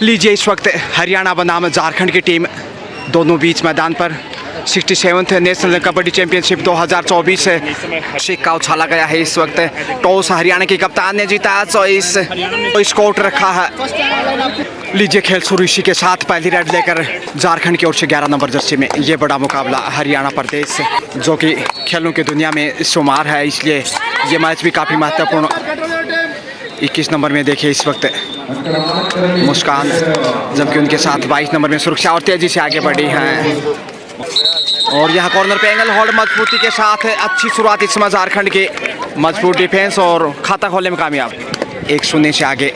लीजिए इस वक्त हरियाणा बनाम झारखंड की टीम दोनों बीच मैदान पर 67th नेशनल कबड्डी चैंपियनशिप 2024 सिक्का उछाला गया है। इस वक्त टॉस हरियाणा के कप्तान ने जीता, 24 स्कोर रखा है। लीजिए खेल शुरू इसी के साथ पहली रेड लेकर झारखंड की ओर से 11 नंबर जर्सी में ये बड़ा मुकाबला हरियाणा प्रदेश जो कि खेलों की दुनिया में शुमार है, इसलिए ये मैच भी काफ़ी महत्वपूर्ण। 21 नंबर में देखिए इस वक्त मुस्कान, जबकि उनके साथ 22 नंबर में सुरक्षा और तेजी से आगे बढ़ी हैं। और यहाँ कॉर्नर पे एंगल होल्ड मजबूती के साथ अच्छी शुरुआत इस समय झारखंड की, मजबूत डिफेंस और खाता खोलने में कामयाब। 1-0 से आगे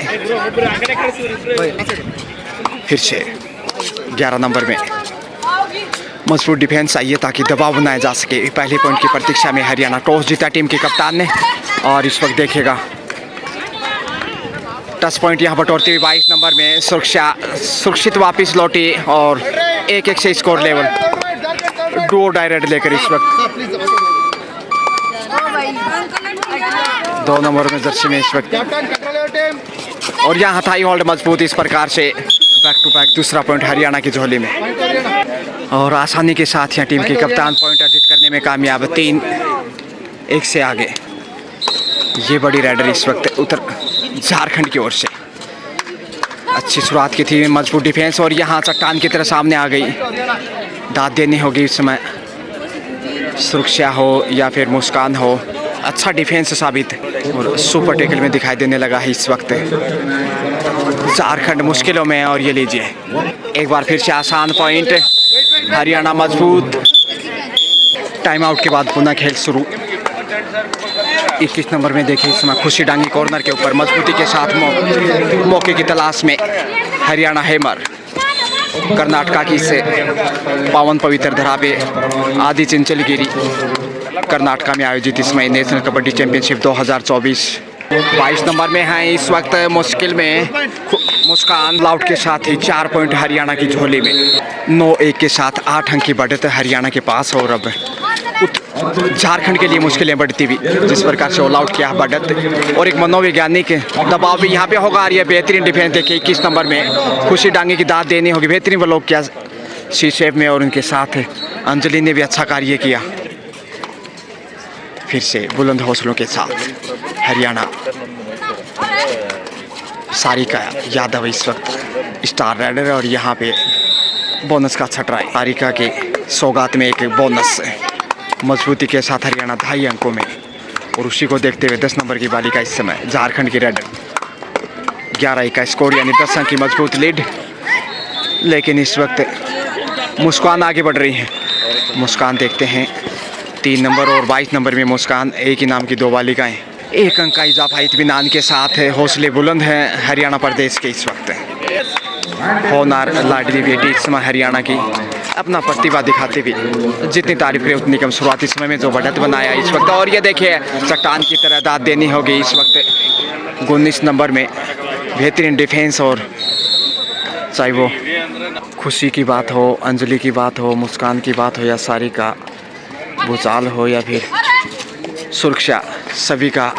फिर से 11 नंबर में मजबूत डिफेंस चाहिए ताकि दबाव बनाया जा सके। पहले पॉइंट की प्रतीक्षा में हरियाणा टॉस जीता टीम के कप्तान ने, और इस वक्त देखिएगा टच पॉइंट यहाँ बटोरती हुई 22 नंबर में सुरक्षित वापस लौटी और 1-1 से स्कोर लेवल। डो डायरेक्ट लेकर इस वक्त 2 नंबर में जर्सी में इस वक्त, और यहाँ थाई होल्ड मजबूत। इस प्रकार से बैक टू बैक दूसरा पॉइंट हरियाणा की झोली में, और आसानी के साथ यहाँ टीम के कप्तान पॉइंट अर्जित करने में कामयाब। 3-1 से आगे ये बड़ी रेडर इस वक्त उत्तर झारखंड की ओर से। अच्छी शुरुआत की थी, मजबूत डिफेंस, और यहाँ चट्टान की तरह सामने आ गई। दाद देनी होगी इस समय, सुरक्षा हो या फिर मुस्कान हो। अच्छा डिफेंस साबित और सुपर टेकल में दिखाई देने लगा है इस वक्त झारखंड मुश्किलों में। और ये लीजिए एक बार फिर से आसान पॉइंट, हरियाणा मजबूत। टाइम आउट के बाद पुनः खेल शुरू। 21 नंबर में देखिए इस समय खुशी डांगी कॉर्नर के ऊपर मजबूती के साथ मौके की तलाश में हरियाणा हेमर। कर्नाटका की से पावन पवित्र धरा पे आदि चिंचलगिरी कर्नाटका में आयोजित इसमें नेशनल कबड्डी चैंपियनशिप 2024 22 नंबर में है इस वक्त मुश्किल में मुस्कान। लाउट के साथ ही 4 पॉइंट हरियाणा की झोली में। 9-1 के साथ 8 अंक की बढ़त हरियाणा के पास, और अब झारखंड के लिए मुश्किलें बढ़ती हुई जिस प्रकार से ऑल आउट किया बढ़त, और एक मनोवैज्ञानिक दबाव भी यहाँ पे होगा। और ये बेहतरीन डिफेंस देखिए 21 नंबर में खुशी डांगे की दाद देनी होगी। बेहतरीन वो लोग किया सी शेप में, और उनके साथ अंजलि ने भी अच्छा कार्य किया। फिर से बुलंद हौसलों के साथ हरियाणा सारिका यादव इस वक्त स्टार राइडर, और यहाँ पे बोनस का अच्छा ट्राई। सारिका के सौगात में एक बोनस मजबूती के साथ हरियाणा 2.5 अंकों में, और उसी को देखते हुए 10 नंबर की बालिका इस समय झारखंड की रेडर 11 का स्कोर, यानी 10 अंक की मजबूत लीड। लेकिन इस वक्त मुस्कान आगे बढ़ रही है। मुस्कान देखते हैं 3 नंबर और 22 नंबर में मुस्कान, एक ही नाम की 2 बालिकाएं। 1 अंक का इजाफा इत्मीनान के साथ है। हौसले बुलंद हैं हरियाणा प्रदेश के इस वक्त। होनार लाडली बेटी इस समय हरियाणा की अपना प्रतिभा दिखाते हुए जितनी तारीफ करें उतनी कम। शुरुआती समय में जो बढ़त बनाया इस वक्त, और ये देखिए चट्टान की तरह दाद देनी होगी इस वक्त। 19 नंबर में बेहतरीन डिफेंस, और चाहे वो खुशी की बात हो, अंजलि की बात हो, मुस्कान की बात हो, या सारिका, भूचाल हो, या फिर सुरक्षा, सभी का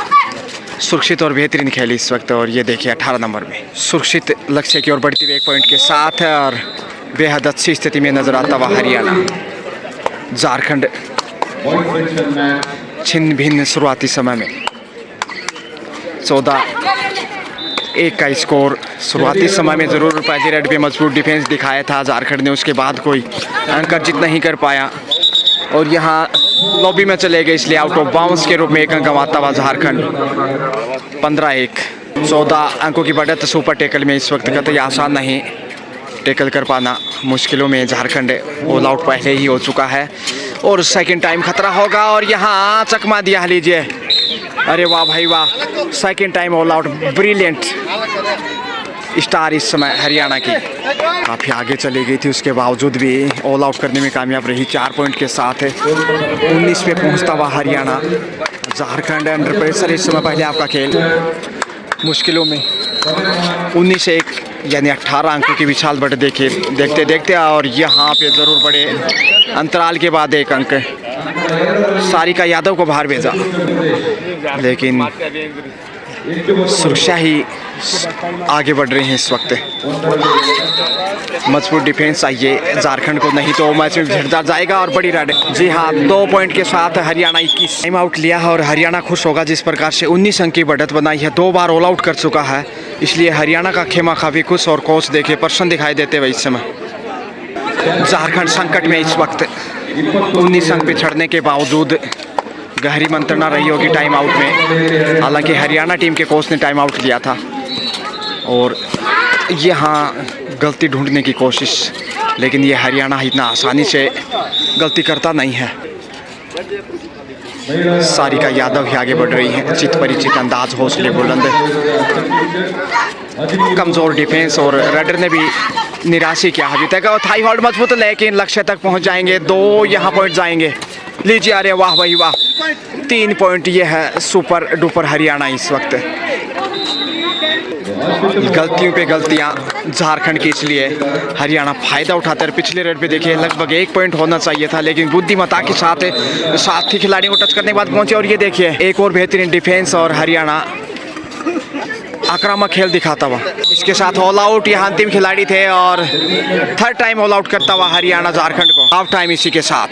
सुरक्षित और बेहतरीन खेल इस वक्त। और ये देखिए 18 नंबर में सुरक्षित लक्ष्य की ओर बढ़ती हुई 1 पॉइंट के साथ है, और बेहद अच्छी स्थिति में नजर आता हुआ हरियाणा। झारखंड छिन्न भिन्न शुरुआती समय में 14-1 का स्कोर। शुरुआती समय में ज़रूर पहली रेड पे मजबूत डिफेंस दिखाया था झारखंड ने, उसके बाद कोई अंक अर्जित नहीं कर पाया, और यहाँ लॉबी में चले गए, इसलिए आउट ऑफ बाउंस के रूप में 1 अंक गंवाता हुआ झारखंड। 15-1 14 अंकों की बढ़त सुपर टेकल में इस वक्त कतई आसान नहीं। टेकल कर पाना मुश्किलों में झारखंड ऑल आउट पहले ही हो चुका है, और सेकंड टाइम खतरा होगा। और यहाँ चकमा दिया, लीजिए, अरे वाह भाई वाह, second time all out. Brilliant star इस समय हरियाणा की काफ़ी आगे चली गई थी, उसके बावजूद भी ऑल आउट करने में कामयाब रही। 4 पॉइंट के साथ 19 पे पहुंचता हुआ हरियाणा। झारखंड अंडर प्रेशर इस समय। पहले आपका खेल मुश्किलों में 19-1 यानी 18 अंकों की विशाल बढ़त देखिए देखते देखते, और यहाँ पे ज़रूर बड़े अंतराल के बाद 1 अंक सारिका यादव को बाहर भेजा, लेकिन सुरक्षा ही आगे बढ़ रहे हैं इस वक्त। मजबूत डिफेंस चाहिए झारखंड को, नहीं तो मैच में भिड़ता जाएगा और बड़ी रन। जी हाँ, 2 पॉइंट के साथ हरियाणा 21 टाइम आउट लिया है और हरियाणा खुश होगा जिस प्रकार से 19 अंक की बढ़त बनाई है। 2 बार ऑल आउट कर चुका है, इसलिए हरियाणा का खेमा काफी खुश और कोच देखे प्रसन्न दिखाई देते हुए इस समय। झारखंड संकट में इस वक्त 19 अंक पिछड़ने के बावजूद गहरी मंत्रणा रही होगी टाइम आउट में। हालांकि हरियाणा टीम के कोच ने टाइम आउट लिया था और यहाँ गलती ढूंढने की कोशिश, लेकिन ये हरियाणा इतना आसानी से गलती करता नहीं है। सारिका यादव ही आगे बढ़ रही है, चित परिचित अंदाज, हौसले बुलंद, कमजोर डिफेंस और रेडर ने भी निराश किया अभी तक। और थाई होल्ड मजबूत, लेकिन लक्ष्य तक पहुंच जाएंगे। 2 यहाँ पॉइंट जाएंगे। लीजिए, अरे वाह भाई वाह, 3 पॉइंट। ये है सुपर डुपर हरियाणा इस वक्त। गलतियों पे गलतियां झारखंड की, इसलिए हरियाणा फायदा उठाता है। पिछले रेड पे देखिए लगभग 1 पॉइंट होना चाहिए था, लेकिन बुद्धिमत्ता के साथ साथी खिलाड़ियों को टच करने के बाद पहुंचे। और ये देखिए एक और बेहतरीन डिफेंस और हरियाणा आक्रामक खेल दिखाता हुआ। इसके साथ ऑल आउट, यहाँ अंतिम खिलाड़ी थे और 3rd टाइम ऑल आउट करता हुआ हरियाणा झारखंड को। हाफ टाइम इसी के साथ,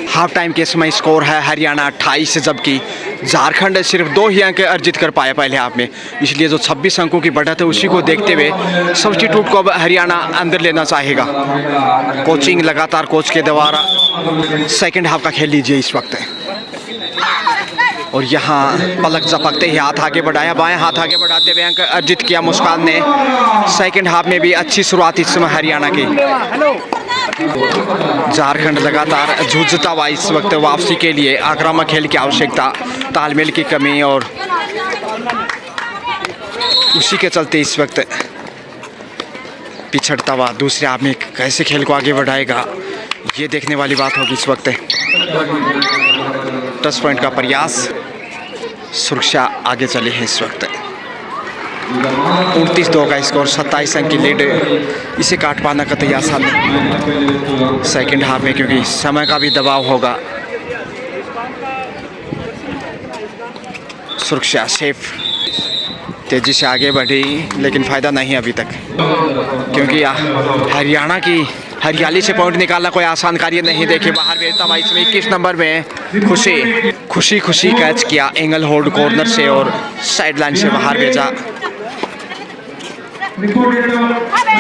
हाफ टाइम के समय स्कोर है हरियाणा 28, जबकि झारखंड सिर्फ 2 ही अंक अर्जित कर पाया पहले हाफ में। इसलिए जो 26 अंकों की बढ़त है उसी को देखते हुए सब्स्टिट्यूट को अब हरियाणा अंदर लेना चाहेगा। कोचिंग लगातार कोच के द्वारा सेकेंड हाफ का खेल लीजिए इस वक्त। और यहाँ पलक झपकते ही हाथ आगे बढ़ाया, बाएं हाथ आगे बढ़ाते हुए अंक अर्जित किया मुस्कान ने। सेकंड हाफ में भी अच्छी शुरुआत इस समय हरियाणा की। झारखंड लगातार जूझता हुआ इस वक्त वापसी के लिए। आक्रामक खेल की आवश्यकता, तालमेल की कमी और उसी के चलते इस वक्त पिछड़ता हुआ दूसरे हाफ में कैसे खेल को आगे बढ़ाएगा, ये देखने वाली बात होगी इस वक्त। टच पॉइंट का प्रयास, सुरक्षा आगे चले हैं इस वक्त। 29-2 का स्कोर, 27 अंक की लीड, इसे काट पाना का तैयार सामने सेकंड हाफ में, क्योंकि समय का भी दबाव होगा। सुरक्षा सेफ तेजी से आगे बढ़ी, लेकिन फ़ायदा नहीं अभी तक, क्योंकि हरियाणा की हरियाली से पॉइंट निकालना कोई आसान कार्य नहीं। देखिए बाहर भेजता हुआ इसमें 21 नंबर में खुशी कैच किया एंगल होल्ड कॉर्नर से और साइड लाइन से बाहर भेजा।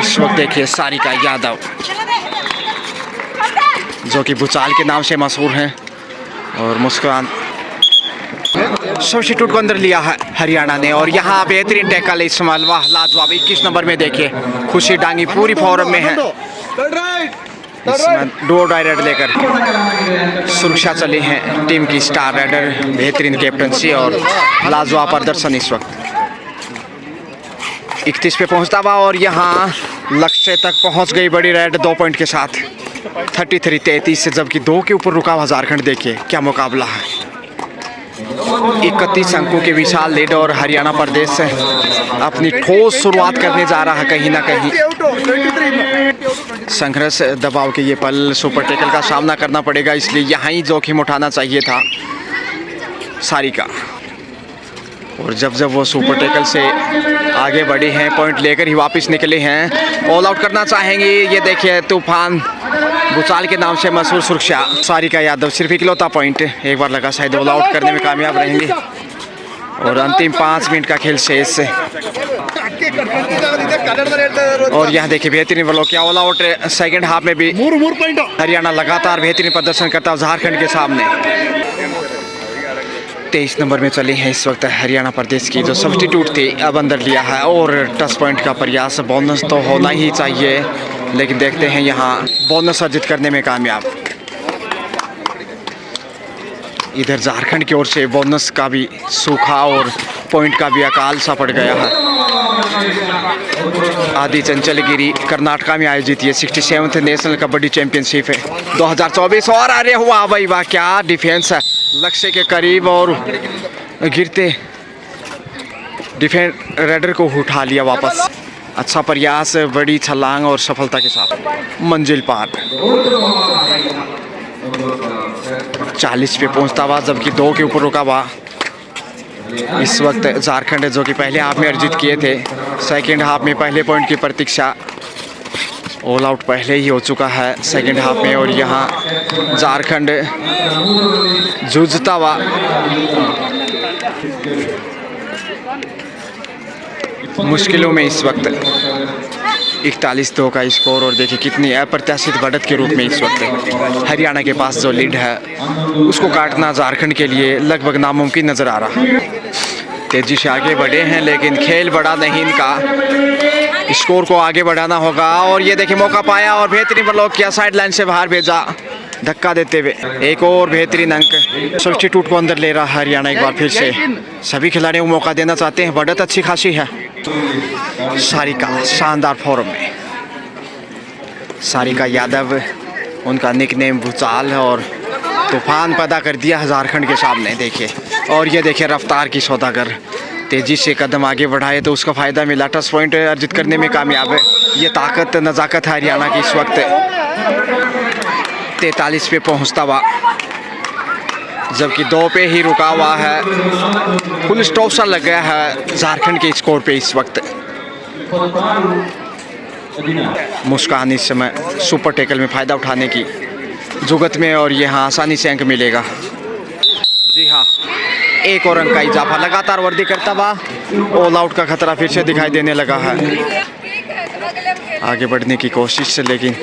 इस वक्त देखिए सारिका यादव, जो कि भूचाल के नाम से मशहूर हैं, और मुस्कान सब्स्टिट्यूट को अंदर लिया है हरियाणा ने। और यहाँ बेहतरीन टैकल इस्माइल, वाह लाजवाब। 21 नंबर में देखिए खुशी डांगी पूरी फॉर्म में है, इसमें 2 डायरेक्ट लेकर सुरक्षा चली है टीम की स्टार रेडर। बेहतरीन कैप्टनसी और लाजवाब प्रदर्शन इस वक्त। 31 पे पहुंचता हुआ और यहाँ लक्ष्य तक पहुंच गई बड़ी रेड 2 पॉइंट के साथ, 33-33 से, जबकि 2 के ऊपर रुका हुआ झारखंड। देखिए क्या मुकाबला है। 31 अंकों के विशाल लीड और हरियाणा प्रदेश अपनी ठोस शुरुआत करने जा रहा है। कहीं ना कहीं संघर्ष दबाव के ये पल, सुपर टैकल का सामना करना पड़ेगा, इसलिए यहाँ ही जोखिम उठाना चाहिए था सारिका। और जब वो सुपर टैकल से आगे बढ़े हैं, पॉइंट लेकर ही वापस निकले हैं, ऑल आउट करना चाहेंगे। ये देखिए तूफान भूचाल के नाम से मशहूर सुरक्षा सारिका यादव, सिर्फ इकलौता पॉइंट एक बार लगा, शायद ऑल आउट करने में कामयाब रहेंगे। और अंतिम 5 मिनट का खेल शेष। और यहाँ देखिए बेहतरीन ब्लॉक किया, ऑल आउट। सेकंड हाफ में भी हरियाणा लगातार बेहतरीन प्रदर्शन करता है झारखंड के सामने। 23 नंबर में चली है इस वक्त हरियाणा प्रदेश की, जो सब्स्टिट्यूट थी अब अंदर लिया है। और टच पॉइंट का प्रयास, बोनस तो होना ही चाहिए, लेकिन देखते हैं यहाँ बोनस अर्जित करने में कामयाब। इधर झारखंड की ओर से बोनस का भी सूखा और पॉइंट का भी अकाल सा पड़ गया है। आदि चंचलगिरी कर्नाटका में आयोजित ये 67th नेशनल कबड्डी चैंपियनशिप है 2024। और अरे हुआ भाई वाह, क्या डिफेंस है, लक्ष्य के करीब और गिरते डिफेंस रेडर को उठा लिया वापस। अच्छा प्रयास, बड़ी छलांग और सफलता के साथ मंजिल पार। 40 पे पहुंचता हुआ, जबकि 2 के ऊपर रुका हुआ इस वक्त झारखंड जो कि पहले हाफ में अर्जित किए थे, सेकंड हाफ में पहले पॉइंट की प्रतीक्षा, ऑल आउट पहले ही हो चुका है सेकंड हाफ में। और यहाँ झारखंड जूझता हुआ मुश्किलों में इस वक्त 41-2 का स्कोर। और देखिए कितनी अप्रत्याशित बढ़त के रूप में इस वक्त हरियाणा के पास जो लीड है उसको काटना झारखंड के लिए लगभग नामुमकिन नज़र आ रहा है। तेजी से आगे बढ़े हैं लेकिन खेल बढ़ा नहीं इनका, स्कोर को आगे बढ़ाना होगा। और ये देखिए मौका पाया और बेहतरीन ब्लॉक किया, साइड लाइन से बाहर भेजा धक्का देते हुए। एक और बेहतरीन अंक सब्स्टिट्यूट को अंदर ले रहा है हरियाणा एक बार फिर से। सभी खिलाड़ियों को मौका देना चाहते हैं, बढ़त अच्छी खासी है। सारिका शानदार फॉर्म में, सारिका यादव उनका निकनेम भूचाल है और तूफान पैदा कर दिया है झारखंड के सामने। देखिए और ये देखिए रफ्तार की सौदागर, तेजी से कदम आगे बढ़ाए तो उसका फ़ायदा मिला, टच पॉइंट अर्जित करने में कामयाब है। ये ताकत नज़ाकत है हरियाणा की इस वक्त 43 पे पहुंचता हुआ, जबकि 2 पे ही रुका हुआ है। फुल स्टॉप सा लग गया है झारखंड के स्कोर पे इस वक्त। मुस्कान इस समय सुपर टेकल में फ़ायदा उठाने की जुगत में और यहाँ आसानी से अंक मिलेगा। जी हाँ, एक और अंक का इजाफा, लगातार वर्दी करता हुआ ऑल आउट का खतरा फिर से दिखाई देने लगा है। आगे बढ़ने की कोशिश से लेकिन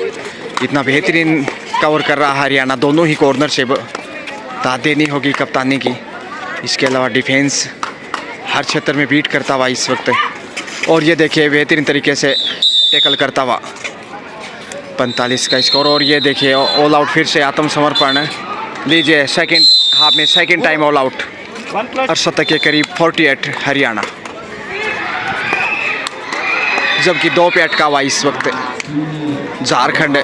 इतना बेहतरीन कवर कर रहा है हरियाणा, दोनों ही कॉर्नर से दाद देनी होगी कप्तानी की। इसके अलावा डिफेंस हर क्षेत्र में बीट करता हुआ इस वक्त। और ये देखिए बेहतरीन तरीके से टैकल करता हुआ 45 का स्कोर। और ये देखिए ऑल आउट फिर से आत्मसमर्पण लीजिए, सेकंड हाफ में सेकंड टाइम ऑल आउट। 68 के करीब 48 हरियाणा, जबकि 2 पे अटका हुआ इस वक्त झारखंड।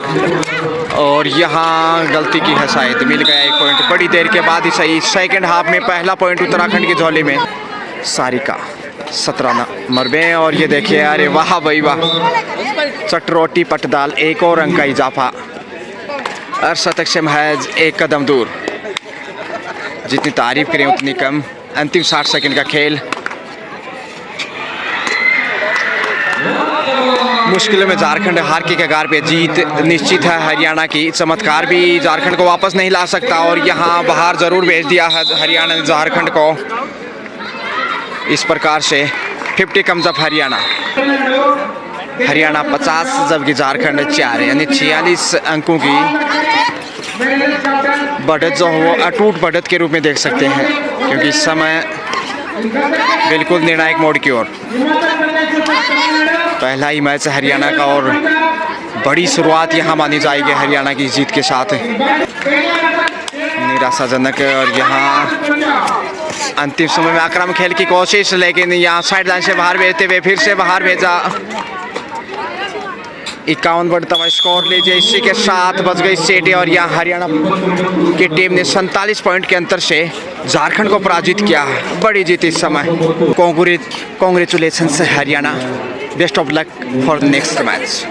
और यहाँ गलती की है शायद, मिल गया 1 पॉइंट बड़ी देर के बाद ही सही। सेकंड हाफ में पहला पॉइंट उत्तराखंड की झोली में। सारिका 17 नंबर में। और ये देखिए अरे वाह भाई वाह, चटरोटी पटदाल, एक और अंक का इजाफा। 68 से महज 1 कदम दूर। जितनी तारीफ करें उतनी कम। अंतिम 60 सेकंड का खेल, मुश्किलों में झारखंड हार की कगार पे, जीत निश्चित है हरियाणा की। चमत्कार भी झारखंड को वापस नहीं ला सकता और यहाँ बाहर जरूर भेज दिया है हरियाणा ने झारखंड को। इस प्रकार से 50 कम्स अप हरियाणा 50 जबकि झारखंड 4, यानी 46 अंकों की बढ़त जो हो अटूट बढ़त के रूप में देख सकते हैं, क्योंकि इस समय बिल्कुल निर्णायक मोड़ की ओर। पहला ही मैच हरियाणा का और बड़ी शुरुआत यहाँ मानी जाएगी हरियाणा की जीत के साथ। निराशाजनक। और यहाँ अंतिम समय में आक्रामक खेल की कोशिश, लेकिन यहाँ साइड लाइन से बाहर भेजते हुए फिर से बाहर भेजा। 51 बढ़ता हुआ स्कोर लीजिए, इसी के साथ बच गई सीटी। और यहाँ हरियाणा की टीम ने 47 पॉइंट के अंतर से झारखंड को पराजित किया। बड़ी जीत इस समय। Congratulations Haryana, best of luck for the next match.